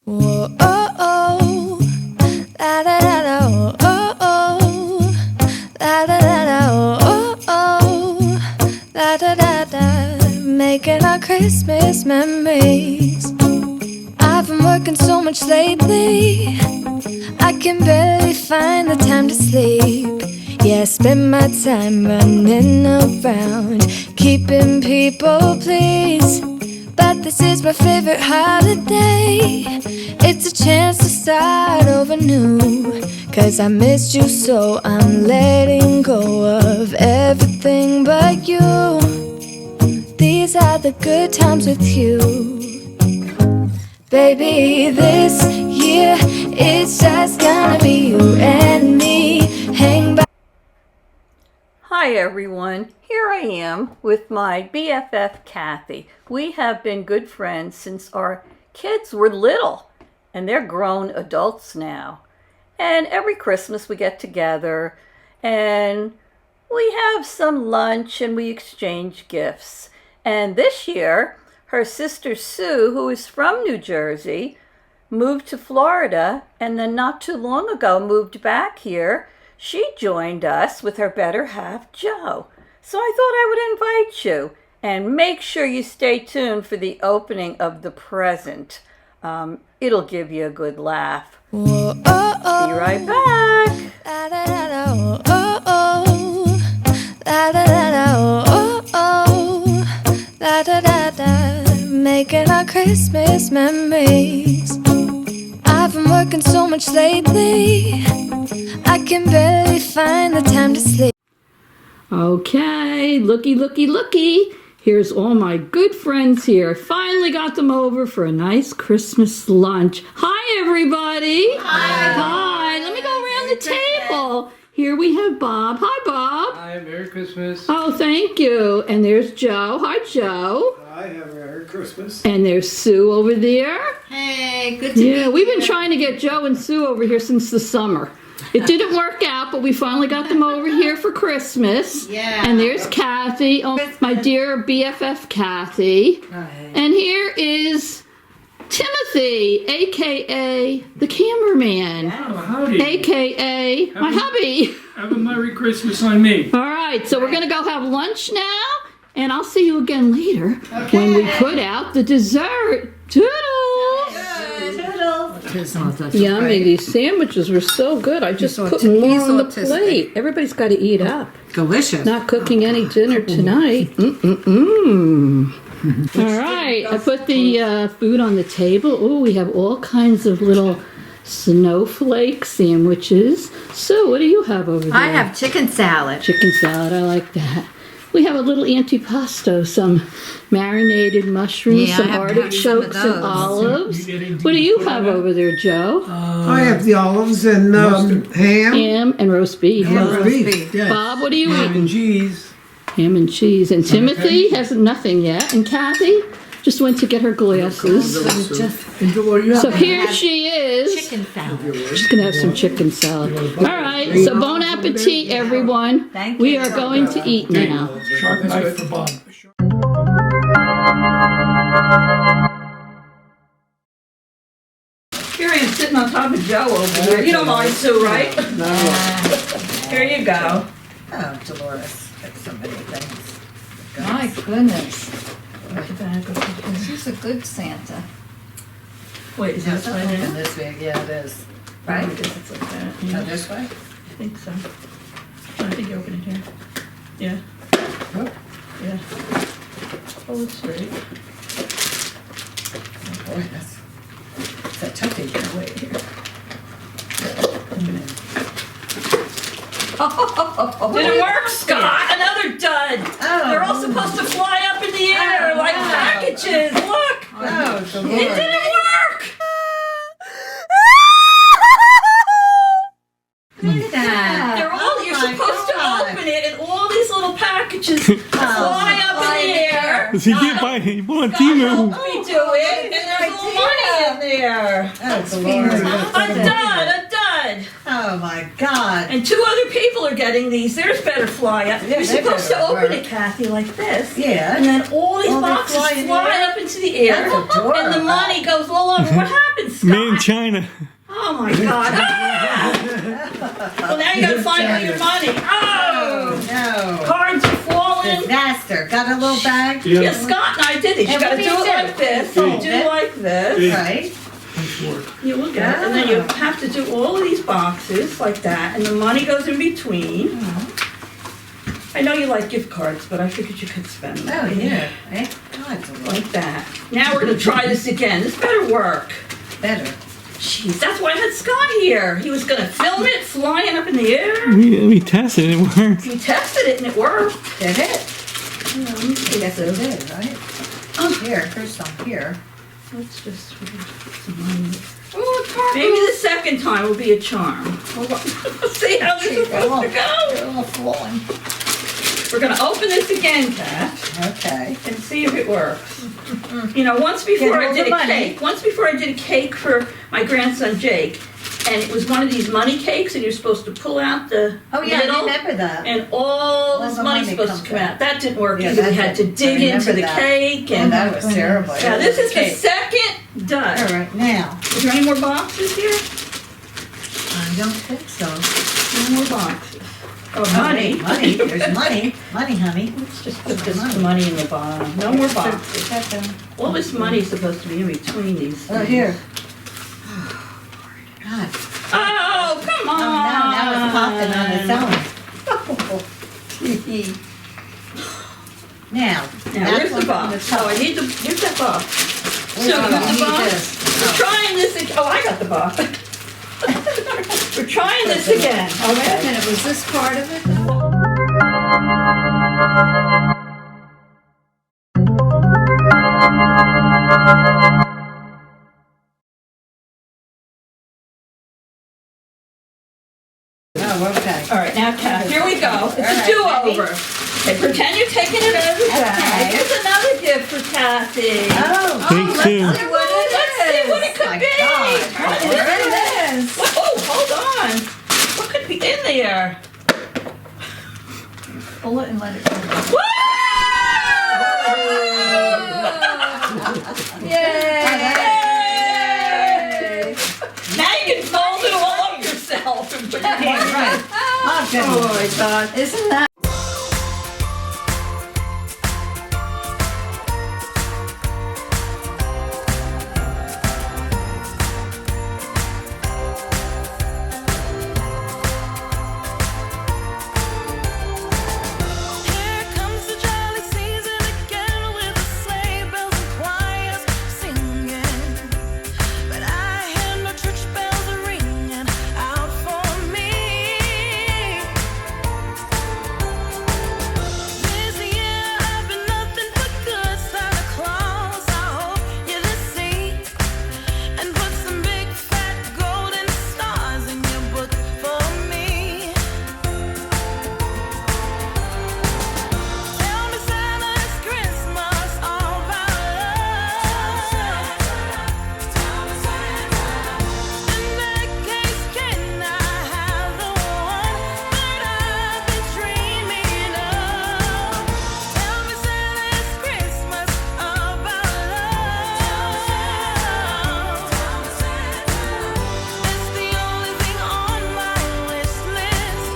Whoa, oh, oh, la da da da, oh, oh, oh, la da da da, oh, oh, la da da da, making our Christmas memories. I've been working so much lately, I can barely find the time to sleep. Yeah, I spend my time running around, keeping people pleased. But this is my favorite holiday. It's a chance to start over new. 'Cause I missed you so I'm letting go of everything but you. These are the good times with you. Baby, this year it's just gonna be you and me. Hang back. Hi everyone, here I am with my BFF Kathy. We have been good friends since our kids were little, and they're grown adults now. And every Christmas we get together and we have some lunch and we exchange gifts. And this year, her sister Sue, who is from New Jersey, moved to Florida and then not too long ago moved back here. She joined us with her better half, Joe. So I thought I would invite you and make sure you stay tuned for the opening of the present. It'll give you a good laugh. Whoa, oh, oh. Be right back. La da da da, oh, oh, oh. La da da da, oh, oh. La da da da, making our Christmas memories. I've been working so much lately, I can barely find the time to sleep. Okay, looky. Here's all my good friends here. Finally got them over for a nice Christmas lunch. Hi, everybody. Hi. Let me go around the table. Here we have Bob. Hi, Bob. Hi, Merry Christmas. Oh, thank you. And there's Joe. Hi, Joe. I have a Merry Christmas. And there's Sue over there. Hey, good to be here. Yeah, we've been trying to get Joe and Sue over here since the summer. It didn't work out, but we finally got them over here for Christmas. Yeah. And there's Kathy, oh, my dear BFF Kathy. And here is Timothy, a.k.a. the cameraman, Oh, howdy. a.k.a. my hubby. Have a Merry Christmas on me. All right, so we're going to go have lunch now, and I'll see you again later when we put out the dessert. Toodles! Yummy, these sandwiches were so good. I just put more on the plate. Everybody's got to eat up. Delicious. Not cooking any dinner tonight. All right, I put the food on the table. Oh, we have all kinds of little snowflake sandwiches. So, what do you have over there? I have chicken salad. Chicken salad, I like that. We have a little antipasto, some marinated mushrooms, Yeah, some I have artichokes some of and those. olives. You getting What do you deep have on that? over there, Joe? I have the olives and Mustard. ham. Ham and roast beef. Roast beef. Yes. Bob, what are you Ham eating? and cheese. Ham and cheese. And Timothy has nothing yet. And Kathy just went to get her glasses. So here she is. Chicken salad. She's going to have some chicken salad. All right, so bon appetit, everyone. Thank We you. are going to eat now. Sharp knife for Bob. Here I am sitting on top of Joe over there. You don't mind, Sue, right? Here you go. Oh, Dolores. That's so many things. My goodness. She's a good Santa. Wait, is this right now? This big, yeah, it is. Right? Right? I guess it's like that. Oh, Yeah, this way? I think so. I think you open it here. Yeah. Oh. Yeah. Hold it straight. Oh, boy, that's a toughie. Wait here. Didn't work, Scott! Another dud! Oh. They're all supposed to fly up in the air like wow. packages! Look! Oh, It Dolores. didn't work! Look at that. They're all, you're Oh my supposed God. to open it and all these little packages fly up in the air. He get by. He won't God help me do it, and there's all money in there. Oh, Dolores. A dud! Oh, my God. And two other people are getting these. There's better fly up. Yeah, You're they supposed to better open work. it, Kathy, like this. Yeah. And then all these All they boxes fly fly, in the air? up into the air. That's adorable. And the money goes all over. What happens, Made in China. Oh my God. Ah! Well, now you gotta find all your money. Oh! No. Cards are falling. Disaster. Got a little bag? Yeah. Yeah, Scott and I did this. You And gotta what do do you it do? like this. Fold You do it. like this. Yeah. Right. Nice work. You look at it, and then you have to do all of these boxes like that, and the money goes in between. I know you like gift cards, but I figured you could spend them. Oh, yeah. Eh? God, it's a lot Like that. Now we're gonna try this again. This better work. better. Jeez, that's why I had Scott here. He was gonna film it flying up in the air. We tested it. It worked. We tested it and it worked. Did it? Yes, It did, right? Oh, here's some here. Let's just put some money. Oh, it's hard. Maybe the second time will be a charm. See how this is supposed to go? They're all falling. We're gonna open this again, Kat, Okay. and see if it works. You know, once before Get I all did the a money. cake. Once before I did a cake for my grandson Jake, and it was one of these money cakes, and you're supposed to pull out the Oh, yeah, middle, I remember that. and all this the money's money supposed comes to come out. out. That didn't work Yeah, either. We that had to didn't. dig I into the remember that. cake, And and that was terrible. yeah, this is the Cake. second done. All right, now. Is there any more boxes here? I don't think so. No more boxes. Oh, Oh, money. wait, money. There's money. Money, honey. Let's just put this money in the bottom. No more boxes. Is that them? All this money is supposed to be in between these. Oh, things. here. God. Oh, come on. Oh, now it's popping on its own. Now. Now, that's where's the what's on box? top. Oh, I need the, here's that box. Where's So, the here's the box? box. This. We're trying this again. Oh, I got the box. We're trying this again. Wait a Okay. minute, was this part of it? Oh, okay. All right, now, Kath, here we go. It's a right, do-over. Okay, pretend you're taking it over back. Okay. Here's another gift for Kathy. Oh, Take two. Let's see what it could My be. God. What is this? Oh, hold on. What could be in there? Pull it and let it go. Woo! Yay! Now you can fold it all up yourself and put your Yeah, hand right. Oh, goodness. Oh my God. Isn't that? Here comes the jolly season again with the sleigh bells and choirs singing. But I hear no church bells ringing out for me. This year I've been nothing but good, Santa Claus. I hope you see and put some big fat golden stars in your book for me. Tell me, Santa, is Christmas all about love? In that case, can I have the one that I've been dreaming of? Tell me, Santa, is Christmas about love? It's the only thing on my wish list.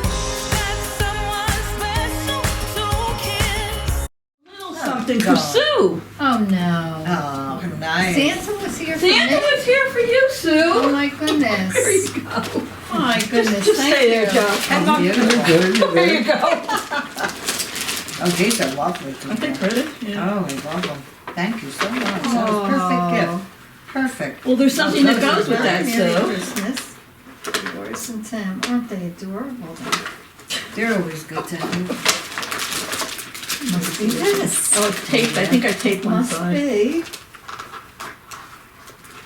That's someone special to kiss. Little something for Sue. Oh no. Oh, nice. Santa was here for Santa me? was here for you, Oh Sue. my goodness. There you go. My goodness. Just Thank stay there, you. Joe. Come on. Beautiful. There you go. Oh, these are lovely. Aren't they people. pretty? Yeah. Oh, we love them. Thank you so much. That was a perfect gift. Perfect. Well, there's something that goes with that, Merry Sue. Christmas. Dolores and Tim, aren't they adorable? They're always good to have. Must be this. Oh, it's taped. I think I taped one Must side. be.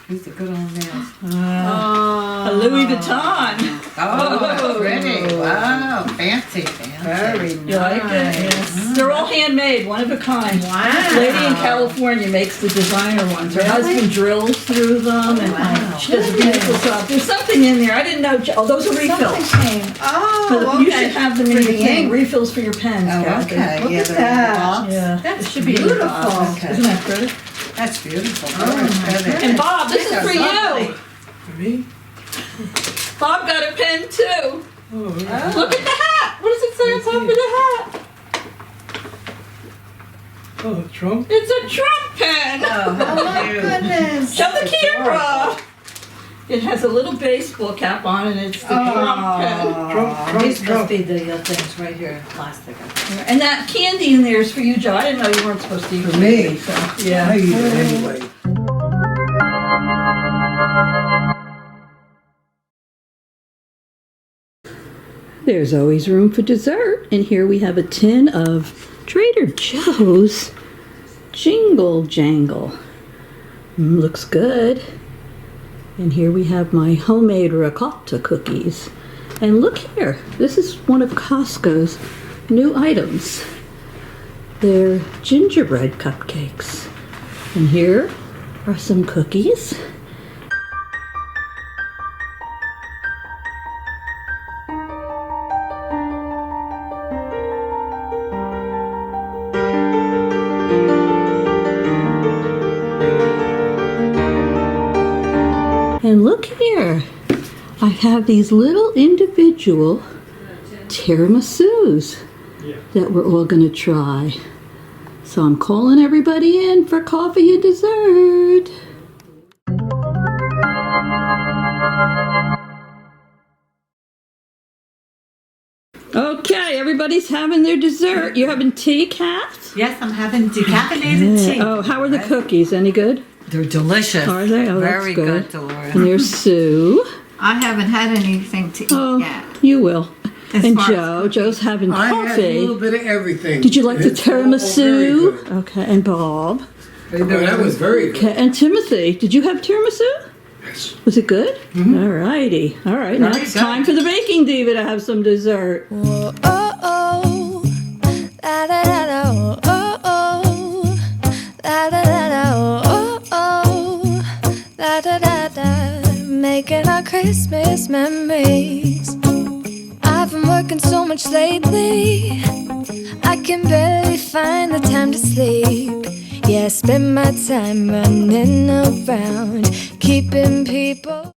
These are good old nails. A Louis Vuitton. Oh, pretty. Wow. Fancy, fancy. Very You like it? Yes. They're all handmade, one of a kind. Wow. Lady in California makes the designer ones. Her husband drills through them, and Wow. she does a beautiful job. There's something in there. I didn't know. Oh, those are refills. Something came. Oh, But okay. you should have them in For your the thing. ink. Refills for your pens, Oh, Kathy. okay. Look Yeah, at they're in the that. box. Yeah, That's it should be in the beautiful. box. Okay. Isn't that pretty? That's beautiful. Oh, my Very good. And Bob, this These is are for lovely. you. Me? Bob got a pen too. Oh, yeah. Look at the hat. What does it say on top of the hat? Oh, Trump? It's a Trump pen. Oh my goodness. Show the camera. It has a little baseball cap on and it's the Trump pen. These must be the things right here in plastic. And that candy in there is for you, Joe. I didn't know you weren't supposed to eat For me? candy, so I yeah. eat it anyway. There's always room for dessert, and here we have a tin of Trader Joe's Jingle Jangle. Looks good. And here we have my homemade ricotta cookies. And look here, this is one of Costco's new items. They're gingerbread cupcakes. And here are some cookies. And look here, I have these little individual tiramisus that we're all going to try. So I'm calling everybody in for coffee and dessert. Okay, everybody's having their dessert. You having tea, Kath? Yes, I'm having decaffeinated tea. Oh, how are the cookies? Any good? They're delicious. Are they? Oh, that's Very good. Dolores. And there's Sue. I haven't had anything to eat Oh, yet. you will. As And far as Joe. Joe's having I had a coffee. little bit of everything. Did you like the It's all very tiramisu? good. Okay, and Bob. Oh, that was very good. Okay, and Timothy. Did you have tiramisu? Yes. Was it good? All righty. All right, now Very it's good. time for the Baking Diva to have some dessert. Whoa, oh, oh, la da da da, oh, oh, oh, la da da da, oh, oh, la da da da, making our Christmas memories. I've been working so much lately, I can barely find the time to sleep. Yeah, I spend my time running around, keeping people